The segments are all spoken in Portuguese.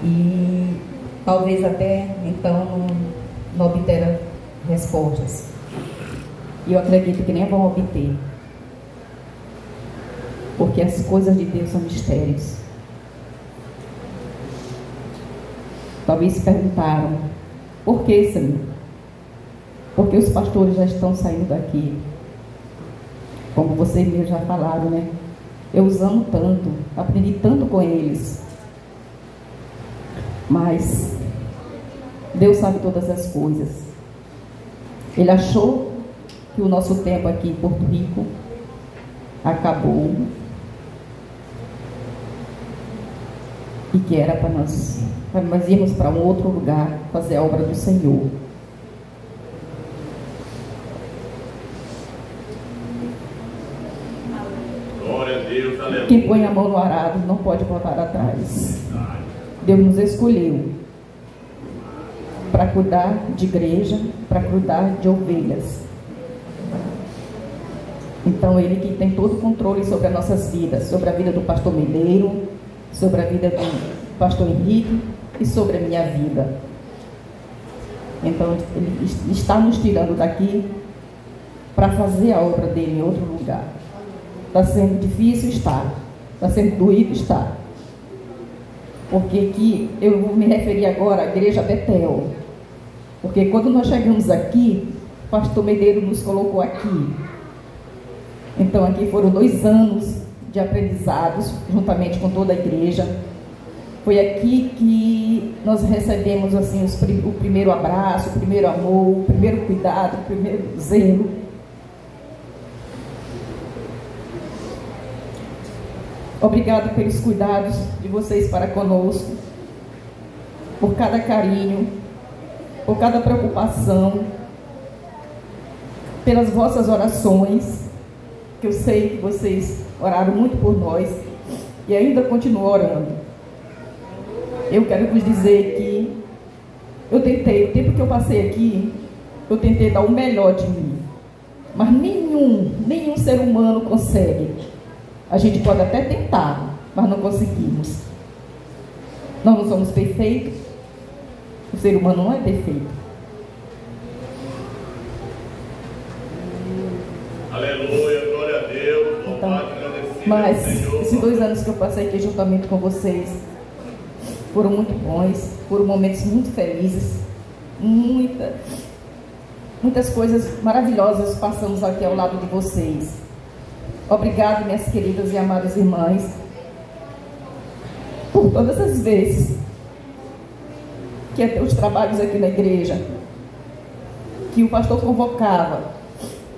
e talvez até então não obteram respostas. E eu acredito que nem vão obter, porque as coisas de Deus são mistérios. Talvez se perguntaram: por que, Senhor? Porque os pastores já estão saindo daqui. Como vocês mesmos já falaram, né? Eu os amo tanto, aprendi tanto com eles. Mas Deus sabe todas as coisas. Ele achou que o nosso tempo aqui em Porto Rico acabou e que era para nós irmos para um outro lugar fazer a obra do Senhor. Glória a Deus, aleluia. Quem põe a mão no arado não pode voltar atrás. Deus nos escolheu para cuidar de igreja, para cuidar de ovelhas. Então Ele que tem todo o controle sobre as nossas vidas, sobre a vida do pastor Mineiro, sobre a vida do pastor Henrique e sobre a minha vida. Então Ele está nos tirando daqui para fazer a obra dele em outro lugar. Está sendo difícil? Está. Está sendo doído? Está. Porque aqui, eu vou me referir agora à Igreja Betel. Porque quando nós chegamos aqui, o pastor Medeiro nos colocou aqui. Então aqui foram 2 anos de aprendizados, juntamente com toda a igreja. Foi aqui que nós recebemos assim, o primeiro abraço, o primeiro amor, o primeiro cuidado, o primeiro zelo. Obrigado pelos cuidados de vocês para conosco, por cada carinho, por cada preocupação, pelas vossas orações, que eu sei que vocês oraram muito por nós e ainda continuam orando. Eu quero vos dizer que eu tentei, o tempo que eu passei aqui, eu tentei dar o melhor de mim, mas nenhum ser humano consegue. A gente pode até tentar, mas não conseguimos. Nós não somos perfeitos. O ser humano não é perfeito. Aleluia, glória a Deus. Então, mas esses 2 anos que eu passei aqui juntamente com vocês foram muito bons, foram momentos muito felizes. Muitas coisas maravilhosas passamos aqui ao lado de vocês. Obrigado, minhas queridas e amadas irmãs, por todas as vezes que até os trabalhos aqui na igreja, que o pastor convocava,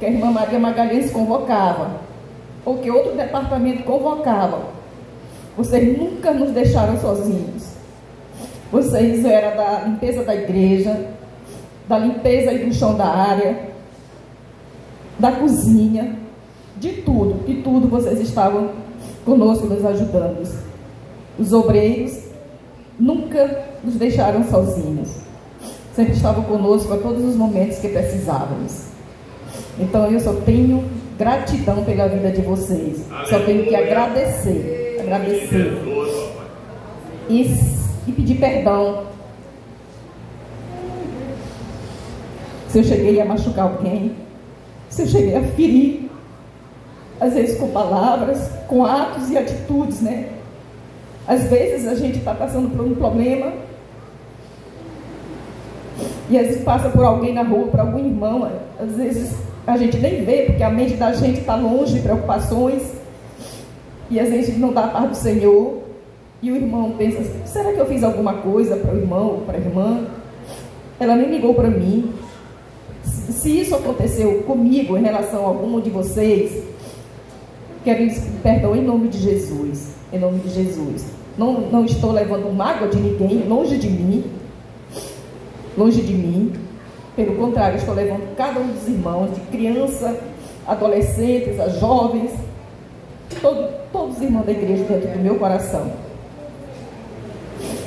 que a irmã Maria Magalhães convocava, ou que outro departamento convocava, vocês nunca nos deixaram sozinhos. Vocês eram da limpeza da igreja, da limpeza e do chão da área, da cozinha, de tudo vocês estavam conosco, nos ajudando. Os obreiros nunca nos deixaram sozinhos, sempre estavam conosco a todos os momentos que precisávamos. Então eu só tenho gratidão pela vida de vocês. Só tenho que agradecer e pedir perdão se eu cheguei a machucar alguém, se eu cheguei a ferir, às vezes com palavras, com atos e atitudes, né? Às vezes a gente está passando por um problema e às vezes passa por alguém na rua, por algum irmão, às vezes a gente nem vê, porque a mente da gente está longe de preocupações e às vezes não dá a paz do Senhor e o irmão pensa, será que eu fiz alguma coisa para o irmão ou para a irmã? Ela nem ligou para mim. Se isso aconteceu comigo em relação a algum de vocês, quero lhes pedir perdão em nome de Jesus. Em nome de Jesus. Não estou levando mágoa de ninguém, longe de mim. Longe de mim. Pelo contrário, estou levando cada um dos irmãos, de criança, adolescentes, a jovens, todos os irmãos da igreja dentro do meu coração.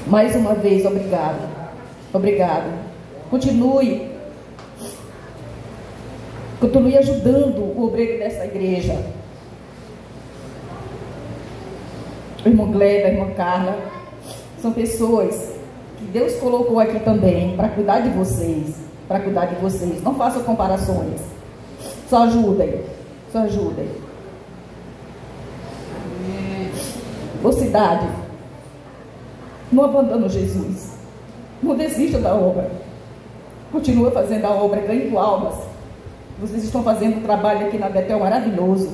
Mais uma vez, obrigado. Obrigado. Continue ajudando o obreiro dessa igreja. O irmão Gleda, a irmã Carla, São pessoas que Deus colocou aqui também para cuidar de vocês, para cuidar de vocês. Não façam comparações. Só ajudem, só ajudem. Mocidade, não abandone Jesus. Não desista da obra. Continua fazendo a obra, ganhando almas. Vocês estão fazendo um trabalho aqui na Betel maravilhoso,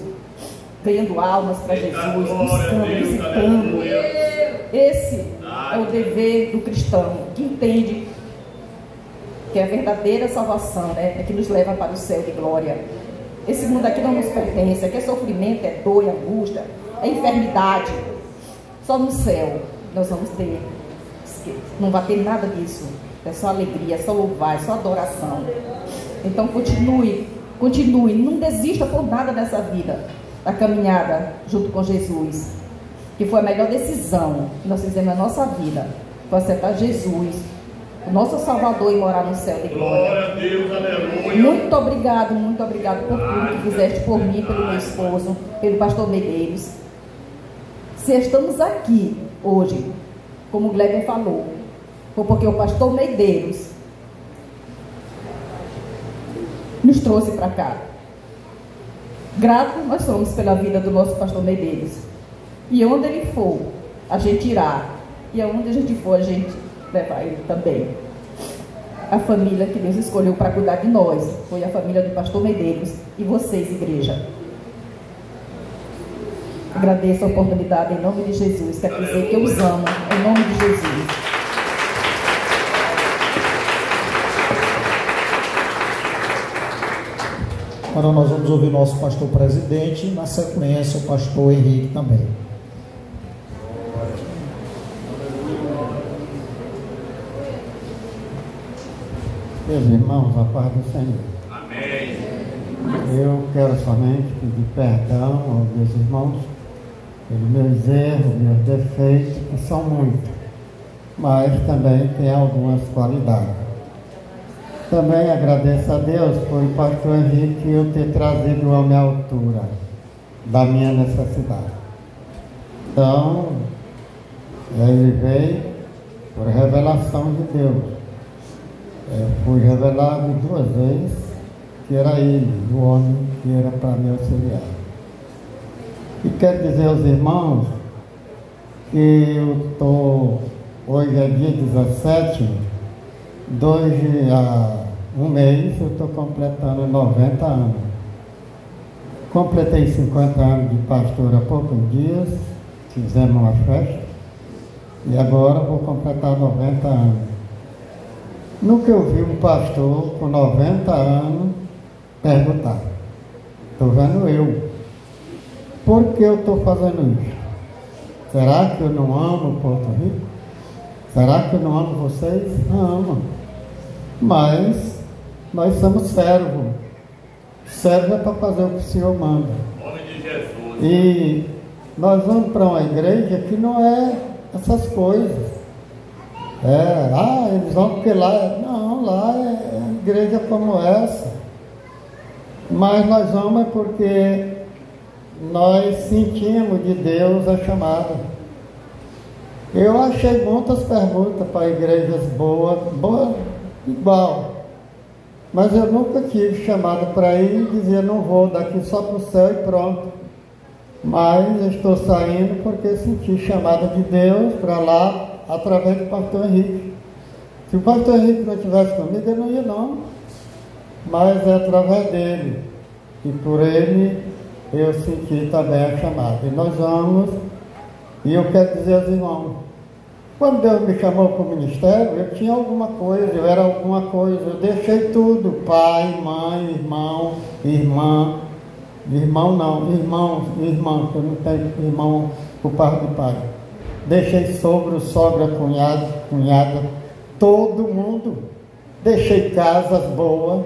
ganhando almas para Jesus, buscando, visitando. Esse é o dever do cristão, que entende que a verdadeira salvação, né, é que nos leva para o céu de glória. Esse mundo aqui não nos pertence, aqui é sofrimento, é dor, é angústia, é enfermidade. Só no céu nós vamos ter. Não vai ter nada disso. É só alegria, é só louvar, é só adoração. Então continue, não desista por nada dessa vida, da caminhada junto com Jesus, que foi a melhor decisão que nós fizemos na nossa vida, foi aceitar Jesus, o nosso Salvador, e morar no céu de glória. Glória a Deus, aleluia. Muito obrigado por tudo que fizeste por mim, pelo meu esposo, pelo pastor Medeiros. Se estamos aqui hoje, como o Gleber falou, foi porque o pastor Medeiros nos trouxe para cá. Grato nós somos pela vida do nosso pastor Medeiros. E onde ele for, a gente irá. E aonde a gente for, a gente levar ele também. A família que Deus escolheu para cuidar de nós foi a família do pastor Medeiros e vocês, igreja. Agradeço a oportunidade em nome de Jesus. Quero dizer que eu os amo em nome de Jesus. Agora nós vamos ouvir nosso pastor presidente, na sequência o pastor Henrique também. Meus irmãos, a paz do Senhor. Amém. Eu quero somente pedir perdão aos meus irmãos pelos meus erros, meus defeitos, que são muitos, mas também tem algumas qualidades. Também agradeço a Deus por o pastor Henrique eu ter trazido a minha altura da minha necessidade. Então, ele veio por revelação de Deus. Fui revelado 2 vezes que era ele, o homem que era para me auxiliar. E quero dizer aos irmãos que eu estou, hoje é dia 17, um mês eu estou completando 90 anos. Completei 50 anos de pastor há poucos dias, fizemos uma festa, e agora vou completar 90 anos. Nunca eu vi um pastor com 90 anos perguntar, estou vendo eu, por que eu estou fazendo isso? Será que eu não amo Porto Rico? Será que eu não amo vocês? Amo. Mas nós somos servos. Servo é para fazer o que o Senhor manda. Em nome de Jesus. E nós vamos para uma igreja que não é essas coisas. Eles vão porque lá... Não, lá é igreja como essa. Mas nós vamos é porque nós sentimos de Deus a chamada. Eu achei muitas perguntas para igrejas boas, igual. Mas eu nunca tive chamada para ir e dizer, não vou, daqui só para o céu e pronto. Mas eu estou saindo porque senti chamada de Deus para lá, através do pastor Henrique. Se o pastor Henrique não estivesse comigo, eu não ia não. Mas é através dele. E por ele eu senti também a chamada. E nós vamos, e eu quero dizer aos irmãos, quando Deus me chamou para o ministério, eu tinha alguma coisa, eu era alguma coisa, eu deixei tudo, pai, mãe, irmão, irmã, irmão, que eu não tenho irmão por parte de pai. Deixei sogro, sogra, cunhada, todo mundo. Deixei casas boas,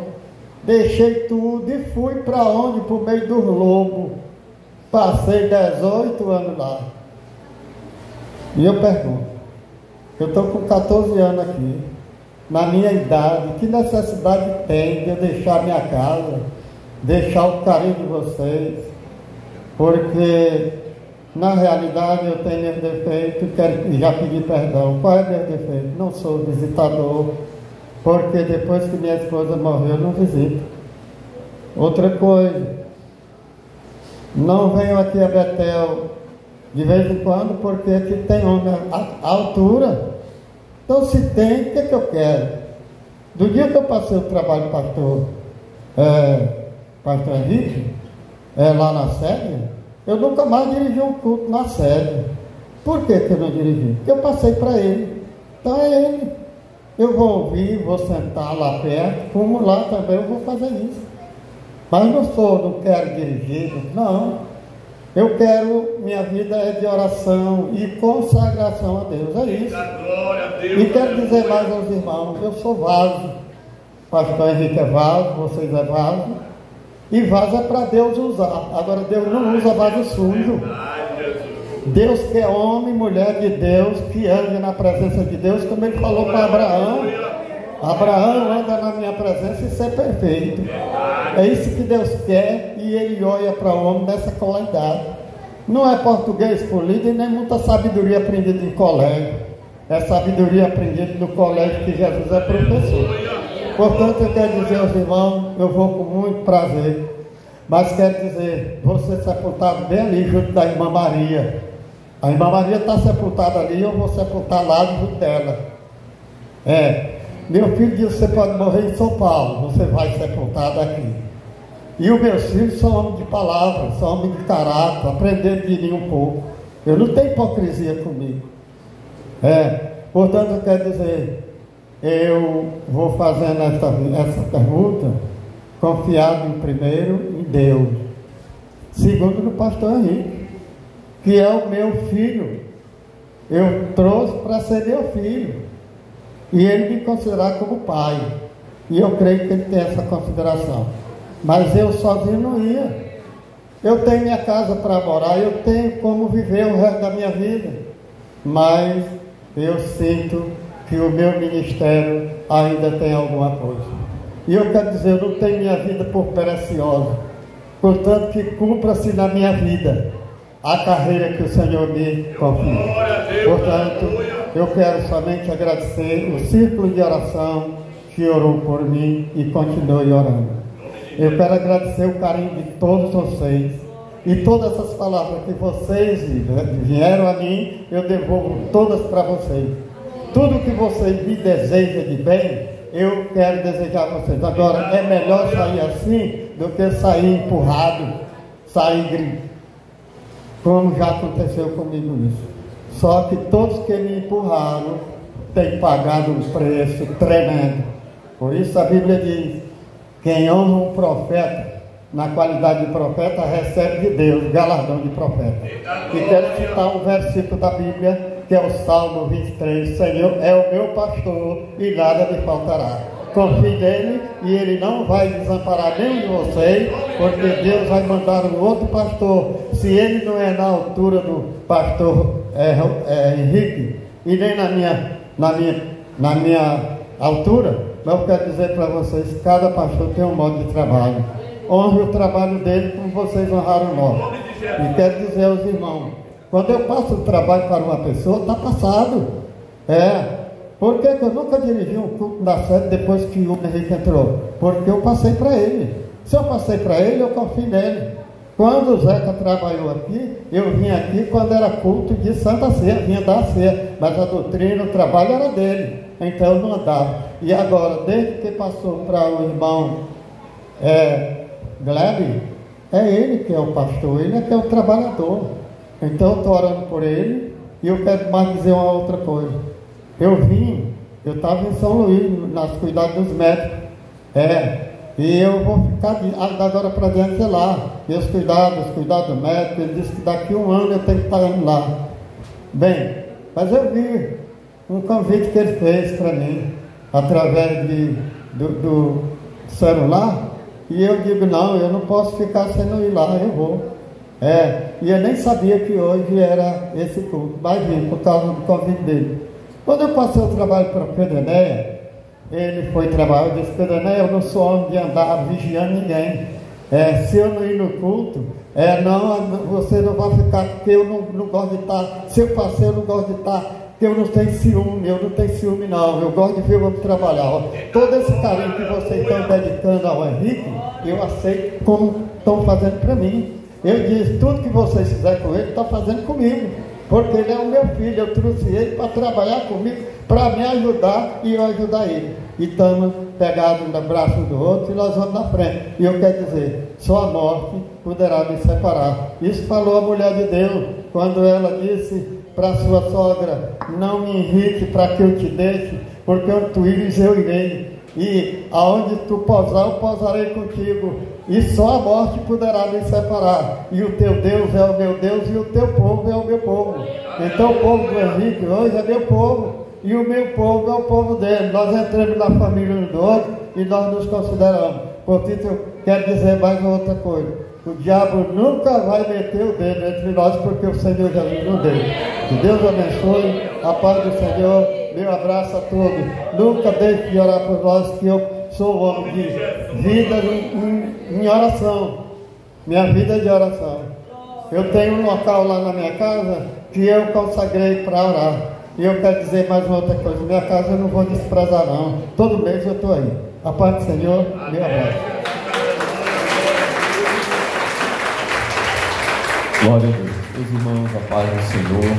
deixei tudo e fui para onde? Para o meio dos lobos. Passei 18 anos lá. E eu pergunto, eu estou com 14 anos aqui, na minha idade, que necessidade tem de eu deixar minha casa, deixar o carinho de vocês? Porque Na realidade, eu tenho meus defeitos e já pedi perdão. Qual é meu defeito? Não sou visitador, porque depois que minha esposa morreu, eu não visito. Outra coisa, não venho aqui a Betel de vez em quando, porque aqui tem homem à altura. Então, se tem, o que é que eu quero? Do dia que eu passei o trabalho do pastor Henrique, lá na sede, eu nunca mais dirigi um culto na sede. Por que eu não dirigi? Porque eu passei para ele. Então é ele. Eu vou ouvir, vou sentar lá perto, como lá também eu vou fazer isso. Mas não quero dirigir, não. Eu quero, minha vida é de oração e consagração a Deus, é isso. E quero dizer mais aos irmãos, eu sou vaso. Pastor Henrique é vaso, vocês é vaso. E vaso é para Deus usar. Agora Deus não usa vaso sujo. Deus quer homem, mulher de Deus, que ande na presença de Deus, como ele falou para Abraão. Abraão anda na minha presença e ser perfeito. É isso que Deus quer, e ele olha para o homem nessa qualidade. Não é português polido e nem muita sabedoria aprendida em colégio. É sabedoria aprendida no colégio que Jesus é professor. Portanto, eu quero dizer aos irmãos, eu vou com muito prazer, mas quero dizer, vou ser sepultado bem ali junto da irmã Maria. A irmã Maria está sepultada ali, eu vou sepultar lá junto dela. Meu filho disse, você pode morrer em São Paulo, você vai sepultado aqui. E os meus filhos são homens de palavra, são homens de caráter, aprenderam de mim um pouco. Eu não tenho hipocrisia comigo. Portanto, eu quero dizer, eu vou fazendo essa pergunta confiado em primeiro em Deus, segundo no pastor Henrique, que é o meu filho. Eu trouxe para ser meu filho e ele me considerar como pai, e eu creio que ele tem essa consideração. Mas eu sozinho não ia. Eu tenho minha casa para morar, eu tenho como viver o resto da minha vida, mas eu sinto que o meu ministério ainda tem alguma coisa. E eu quero dizer, eu não tenho minha vida por preciosa, portanto que cumpra-se na minha vida a carreira que o Senhor me confia. Portanto, eu quero somente agradecer o círculo de oração que orou por mim e continue orando. Eu quero agradecer o carinho de todos vocês e todas essas palavras que vocês vieram a mim, eu devolvo todas para vocês. Tudo que vocês me desejam de bem, eu quero desejar a vocês. Agora, é melhor sair assim do que sair empurrado, sair gritando, como já aconteceu comigo isso. Só que todos que me empurraram têm pagado um preço tremendo. Por isso a Bíblia diz, quem honra um profeta, na qualidade de profeta, recebe de Deus galardão de profeta. E quero citar um versículo da Bíblia, que é o Salmo 23, Senhor é o meu pastor e nada me faltará. Confie nele e ele não vai desamparar nenhum de vocês, porque Deus vai mandar um outro pastor. Se ele não é na altura do pastor Henrique e nem na minha altura, mas eu quero dizer para vocês, cada pastor tem um modo de trabalho. Honre o trabalho dele como vocês honraram o nosso. E quero dizer aos irmãos, quando eu passo o trabalho para uma pessoa, está passado. Por que eu nunca dirigi um culto na sede depois que o Henrique entrou? Porque eu passei para ele. Se eu passei para ele, eu confio nele. Quando o Zeca trabalhou aqui, eu vim aqui quando era culto de Santa Ceia, vinha dar a ceia, mas a doutrina, o trabalho era dele, então eu não andava. E agora, desde que passou para o irmão Gleb, é ele que é o pastor, ele é que é o trabalhador. Então eu estou orando por ele, e eu quero mais dizer uma outra coisa. Eu estava em São Luís, nas cuidados dos médicos, e eu vou ficar agora para diante lá, e os cuidados do médico, ele disse que daqui a um ano eu tenho que estar indo lá. Bem, mas eu vi um convite que ele fez para mim, através do celular, e eu digo, não, eu não posso ficar sem não ir lá, eu vou. E eu nem sabia que hoje era esse culto, mas vim por causa do convite dele. Quando eu passei o trabalho para Pedro Enéia, ele foi trabalhar, eu disse, Pedro Enéia, eu não sou homem de andar vigiando ninguém. Se eu não ir no culto, Não, você não vai ficar, porque eu não gosto de estar, seu parceiro não gosta de estar, porque eu não tenho ciúme, não, eu gosto de ver o homem trabalhar. Todo esse carinho que vocês estão dedicando ao Henrique, eu aceito como estão fazendo para mim. Eu disse, tudo que vocês fizerem com ele, está fazendo comigo, porque ele é o meu filho, eu trouxe ele para trabalhar comigo, para me ajudar e eu ajudar ele. E estamos pegados no braço um do outro e nós vamos na frente. E eu quero dizer, só a morte poderá me separar. Isso falou a mulher de Deus, quando ela disse para sua sogra, não me irrite para que eu te deixe, porque onde tu ires eu irei. E aonde tu pousar, eu pousarei contigo. E só a morte poderá me separar. E o teu Deus é o meu Deus e o teu povo é o meu povo. Então o povo do Henrique hoje é meu povo. E o meu povo é o povo dele. Nós entramos na família um do outro e nós nos consideramos. Portanto, eu quero dizer mais uma outra coisa. O diabo nunca vai meter o dedo entre nós, porque o Senhor Jesus não deu. Que Deus abençoe, a paz do Senhor, meu abraço a todos. Nunca deixe de orar por nós, que eu sou um homem de vida em oração. Minha vida é de oração. Eu tenho um local lá na minha casa que eu consagrei para orar. E eu quero dizer mais uma outra coisa, minha casa eu não vou desprezar não, todo mês eu estou aí. A paz do Senhor, meu abraço. Glória a Deus. Meus irmãos, a paz do Senhor.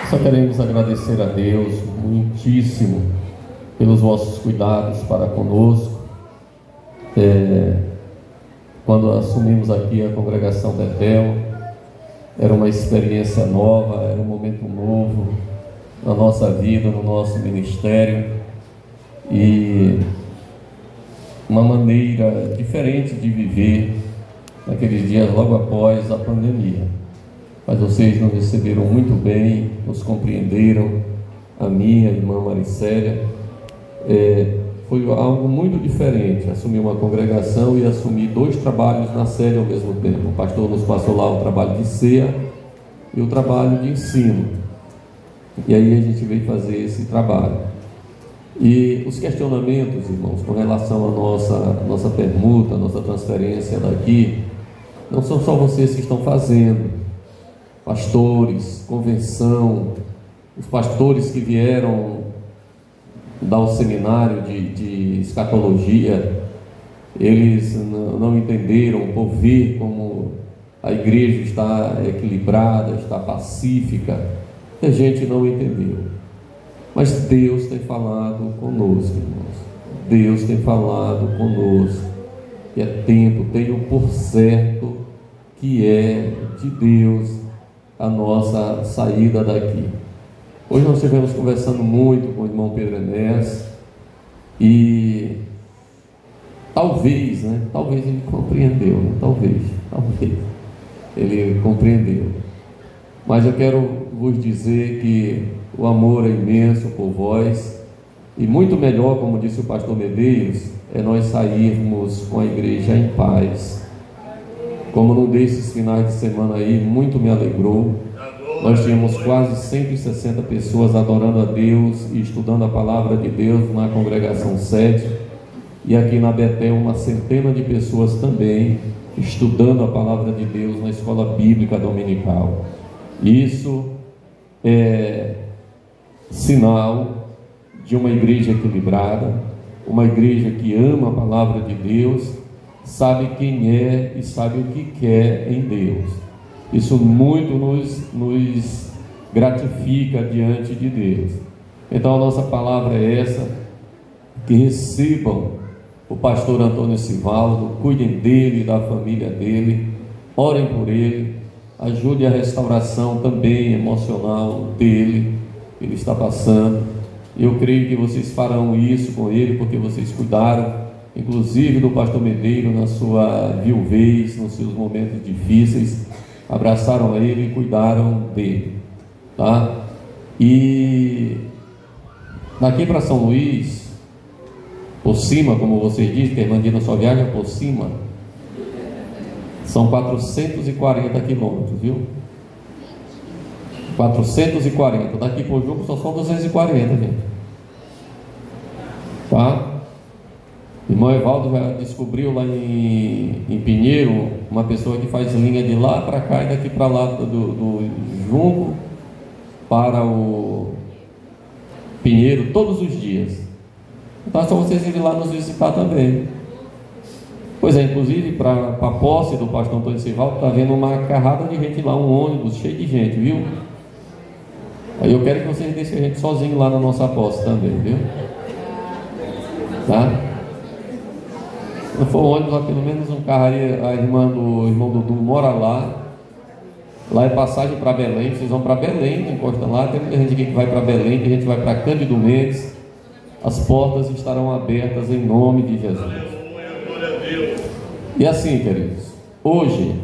Só queremos agradecer a Deus muitíssimo pelos vossos cuidados para conosco. Quando assumimos aqui a congregação Betel, era uma experiência nova, era um momento novo na nossa vida, no nosso ministério, e uma maneira diferente de viver naqueles dias logo após a pandemia. Mas vocês nos receberam muito bem, nos compreenderam, a minha irmã Maricélia. Foi algo muito diferente, assumir uma congregação e assumir 2 trabalhos na série ao mesmo tempo. O pastor nos passou lá o trabalho de ceia e o trabalho de ensino. E aí a gente veio fazer esse trabalho. E os questionamentos, irmãos, com relação à nossa permuta, à nossa transferência daqui, não são só vocês que estão fazendo. Pastores, convenção, os pastores que vieram dar o seminário de escatologia, eles não entenderam por ver como a igreja está equilibrada, está pacífica. A gente não entendeu, mas Deus tem falado conosco, irmãos. Deus tem falado conosco, e é tempo, tenho por certo que é de Deus a nossa saída daqui. Hoje nós estivemos conversando muito com o irmão Pedro Enéas, e talvez ele compreendeu, talvez ele compreendeu, mas eu quero vos dizer que o amor é imenso por vós, e muito melhor, como disse o pastor Medeiros, é nós sairmos com a igreja em paz. Como num desses finais de semana aí, muito me alegrou. Nós tínhamos quase 160 pessoas adorando a Deus e estudando a palavra de Deus na congregação sede, e aqui na Betel uma centena de pessoas também estudando a palavra de Deus na escola bíblica dominical. Isso é sinal de uma igreja equilibrada, uma igreja que ama a palavra de Deus, sabe quem é e sabe o que quer em Deus. Isso muito nos gratifica diante de Deus. Então a nossa palavra é essa: que recebam o pastor Antônio Sivaldo, cuidem dele e da família dele, orem por ele, ajude a restauração também emocional dele, ele está passando. Eu creio que vocês farão isso com ele, porque vocês cuidaram, inclusive do pastor Medeiro na sua viuvez, nos seus momentos difíceis, abraçaram a ele e cuidaram dele, tá? E daqui para São Luís, por cima, como vocês dizem, que a Irmandina só viaja por cima, são 440 quilômetros, viu? 440, daqui por Juco só são 240, gente, tá? O irmão Evaldo já descobriu lá em Pinheiro uma pessoa que faz linha de lá para cá e daqui para lá do Junco para o Pinheiro todos os dias. Então é só vocês irem lá nos visitar também. Pois é, inclusive para a posse do pastor Antônio Sivaldo está vendo uma carrada de gente lá, um ônibus cheio de gente, viu? Aí eu quero que vocês deixem a gente sozinho lá na nossa posse também, viu? Tá? Se não for ônibus, lá pelo menos um carro aí, o irmão Dudu mora lá. Lá é passagem para Belém, vocês vão para Belém, encostam lá. Tem muita gente aqui que vai para Belém, tem gente que vai para Cândido Mendes. As portas estarão abertas em nome de Jesus. E assim, queridos, hoje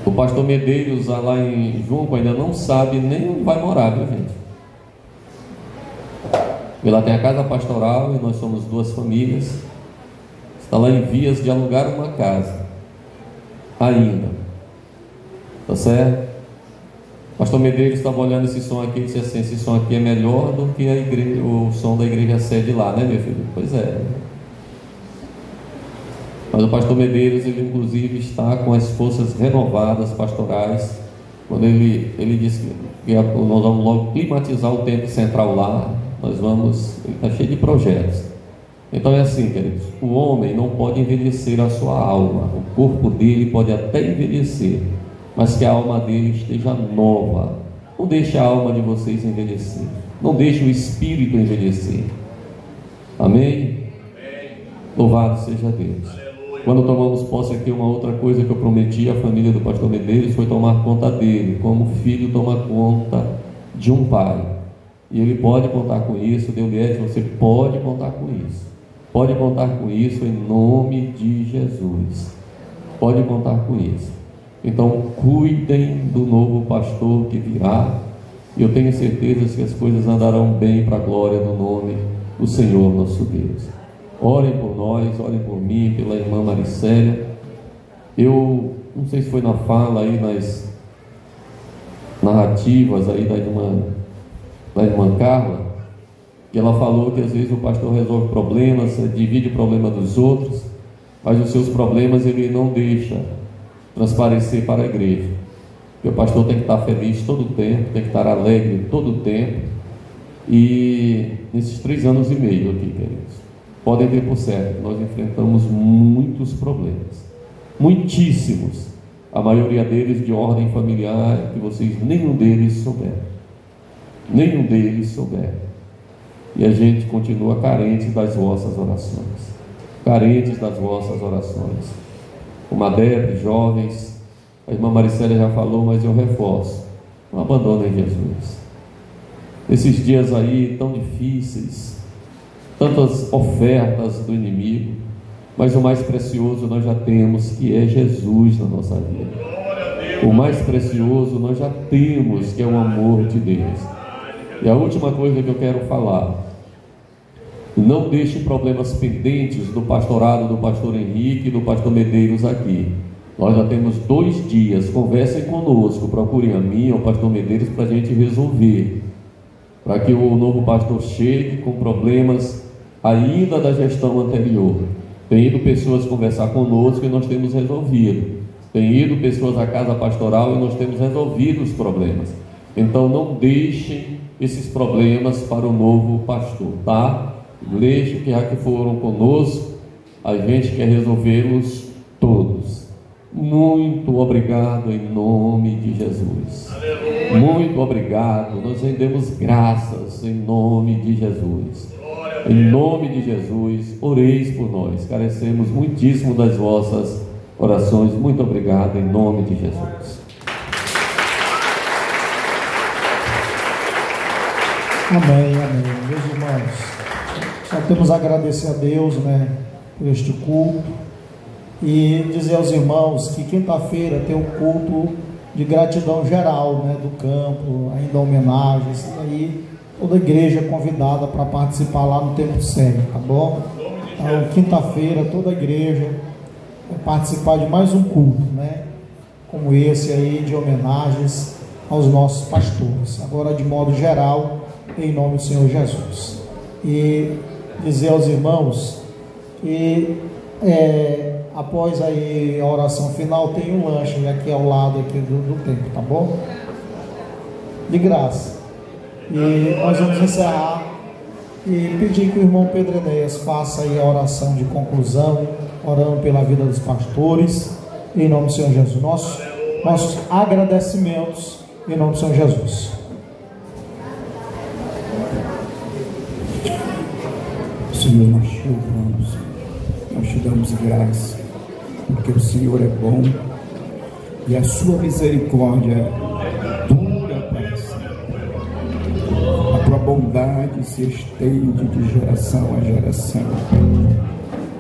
o pastor Medeiros lá em Junco ainda não sabe nem onde vai morar, viu, gente? E lá tem a casa pastoral e nós somos 2 famílias. Está lá em vias de alugar uma casa ainda, tá certo? O pastor Medeiros estava olhando esse som aqui e disse assim: esse som aqui é melhor do que a igreja, o som da igreja sede lá, né, meu filho? Pois é. Mas o pastor Medeiros, ele inclusive está com as forças renovadas pastorais, quando ele disse que nós vamos logo climatizar o templo central lá. Ele está cheio de projetos. Então é assim, queridos, o homem não pode envelhecer a sua alma. O corpo dele pode até envelhecer, mas que a alma dele esteja nova. Não deixe a alma de vocês envelhecer, não deixe o espírito envelhecer. Amém? Louvado seja Deus. Quando tomamos posse aqui, uma outra coisa que eu prometi à família do pastor Medeiros foi tomar conta dele, como o filho toma conta de um pai. E ele pode contar com isso. Deus, você pode contar com isso. Pode contar com isso em nome de Jesus. Pode contar com isso. Então, cuidem do novo pastor que virá. E eu tenho certeza que as coisas andarão bem para a glória do nome do Senhor nosso Deus. Orem por nós, orem por mim, pela irmã Maricélia. Eu não sei se foi na fala aí, nas narrativas aí da irmã Carla, que ela falou que às vezes o pastor resolve problemas, divide o problema dos outros, mas os seus problemas ele não deixa transparecer para a igreja. Porque o pastor tem que estar feliz todo o tempo, tem que estar alegre todo o tempo. E nesses 3 anos e meio aqui, queridos, podem ter por certo que nós enfrentamos muitos problemas, muitíssimos, a maioria deles de ordem familiar, que vocês nenhum deles souberam. E a gente continua carente das vossas orações, Como a Débora, jovens, a irmã Maricélia já falou, mas eu reforço: não abandonem Jesus. Esses dias aí tão difíceis, tantas ofertas do inimigo, mas o mais precioso nós já temos, que é Jesus na nossa vida. O mais precioso nós já temos, que é o amor de Deus. E a última coisa que eu quero falar: não deixe problemas pendentes do pastorado do pastor Henrique e do pastor Medeiros aqui. Nós já temos 2 dias, conversem conosco, procurem a mim ou o pastor Medeiros para a gente resolver, para que o novo pastor chegue com problemas ainda da gestão anterior. Tem ido pessoas conversar conosco e nós temos resolvido. Tem ido pessoas à casa pastoral e nós temos resolvido os problemas. Então não deixem esses problemas para o novo pastor, tá? Igreja que já que foram conosco, a gente quer resolvê-los todos. Muito obrigado em nome de Jesus. Aleluia. Muito obrigado. Nós rendemos graças em nome de Jesus. Em nome de Jesus, oreis por nós. Carecemos muitíssimo das vossas orações. Muito obrigado em nome de Jesus. Amém, amém. Meus irmãos, só temos a agradecer a Deus, né, por este culto, e dizer aos irmãos que quinta-feira tem um culto de gratidão geral, né, do campo, ainda homenagens, e aí toda a igreja é convidada para participar lá no Templo Sede, tá bom? Então, quinta-feira, toda a igreja vai participar de mais um culto, né, como esse aí, de homenagens aos nossos pastores, agora de modo geral, em nome do Senhor Jesus. E dizer aos irmãos que após aí a oração final tem um lanche aqui ao lado aqui do templo, tá bom? De graça. E nós vamos encerrar e pedir que o irmão Pedro Enéas faça aí a oração de conclusão, orando pela vida dos pastores, em nome do Senhor Jesus. Nossos agradecimentos em nome do Senhor Jesus. Senhor, nós te louvamos, nós te damos graça, porque o Senhor é bom e a sua misericórdia dura para sempre. A tua bondade se estende de geração a geração.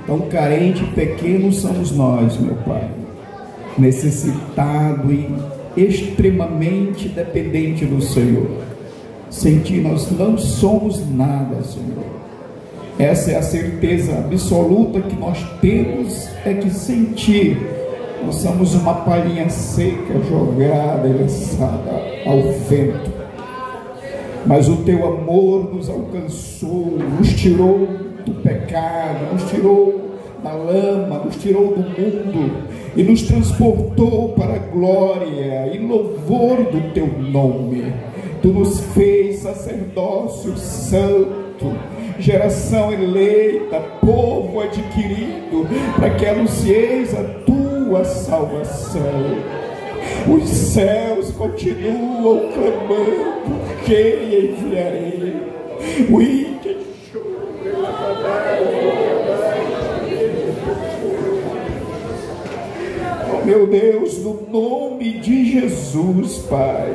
Tão carente e pequeno somos nós, meu Pai, necessitado e extremamente dependente do Senhor. Sem ti nós não somos nada, Senhor. Essa é a certeza absoluta que nós temos, é que sem ti nós somos uma palhinha seca, jogada e lançada ao vento. Mas o teu amor nos alcançou, nos tirou do pecado, nos tirou da lama, nos tirou do mundo e nos transportou para a glória e louvor do teu nome. Tu nos fez sacerdócio santo, geração eleita, povo adquirido, para que anuncieis a tua salvação. Os céus continuam clamando: quem enviarei? Oh, meu Deus, no nome de Jesus, Pai,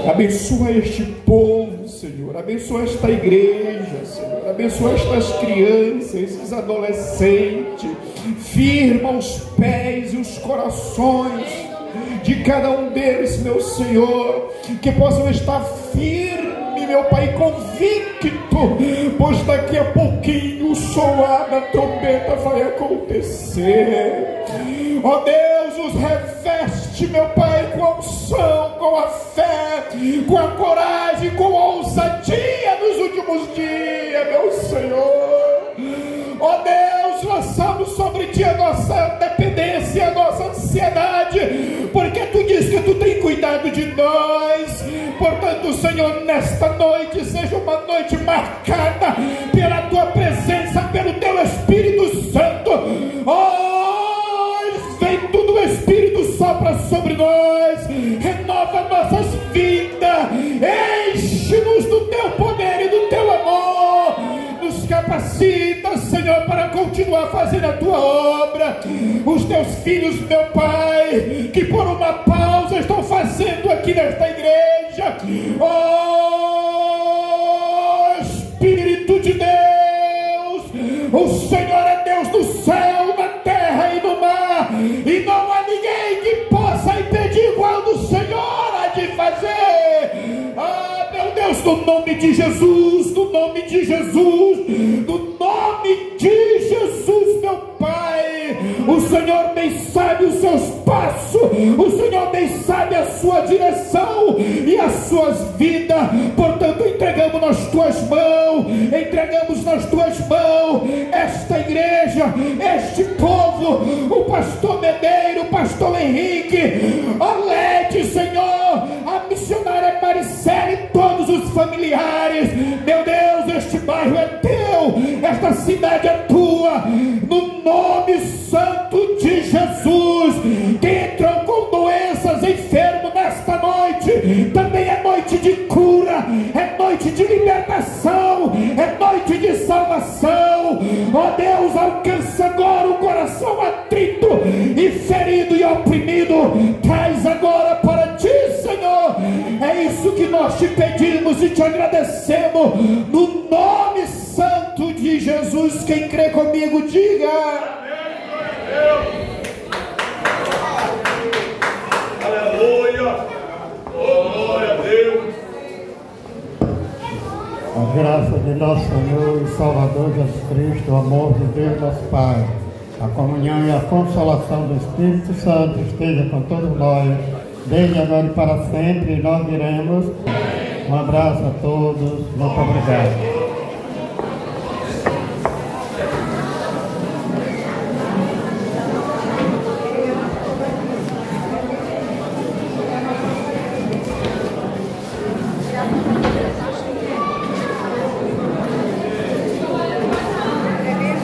abençoa este povo, Senhor, abençoa esta igreja, Senhor, abençoa estas crianças, esses adolescentes, firma os pés e os corações de cada um deles, meu Senhor, que possam estar firme, meu Pai, convicto, pois daqui a pouquinho o soar da trombeta vai acontecer. Ó Deus, os reveste, meu Pai, com a unção, com a fé, com a coragem, com a ousadia nos últimos dias, meu Senhor. Ó Deus, lançamos sobre ti a nossa dependência, a nossa ansiedade, porque tu diz que tu tem cuidado de nós. Portanto, Senhor, nesta noite seja uma noite marcada pela tua presença, pelo teu Espírito Santo. Vem tudo, o Espírito sopra sobre nós, renova nossas vidas, enche-nos do teu poder e do teu amor, nos capacita, Senhor, para continuar fazendo a tua obra. Os teus filhos, meu Pai, que por uma pausa estão fazendo aqui nesta igreja, Espírito de Deus, o Senhor é Deus do céu, na terra e no mar, e não há ninguém que possa impedir quando o Senhor há de fazer. Meu Deus, no nome de Jesus, no nome de Jesus, no nome de Jesus, meu Pai, o Senhor bem sabe os seus passos, o Senhor bem sabe a sua direção e as suas vidas. Portanto, entregamos nas tuas mãos esta igreja, este povo, o pastor Medeiro, o pastor Henrique, Olete, Senhor, a missionária Maricele, todos os familiares. Meu Deus, este bairro é teu, esta cidade é tua, no nome santo de Jesus. Que entram com doenças, enfermos nesta noite, também é noite de cura, é noite de libertação, é noite de salvação. Ó Deus, alcança agora o coração atrito e ferido e oprimido, traz agora para ti, Senhor. É isso que nós te pedimos e te agradecemos, no nome santo de Jesus. Quem crê comigo, diga aleluia. Glória a Deus. A graça de nosso Senhor e Salvador Jesus Cristo, o amor de Deus nosso Pai, a comunhão e a consolação do Espírito Santo esteja com todos nós, desde agora e para sempre. E nós diremos um abraço a todos. Muito obrigado.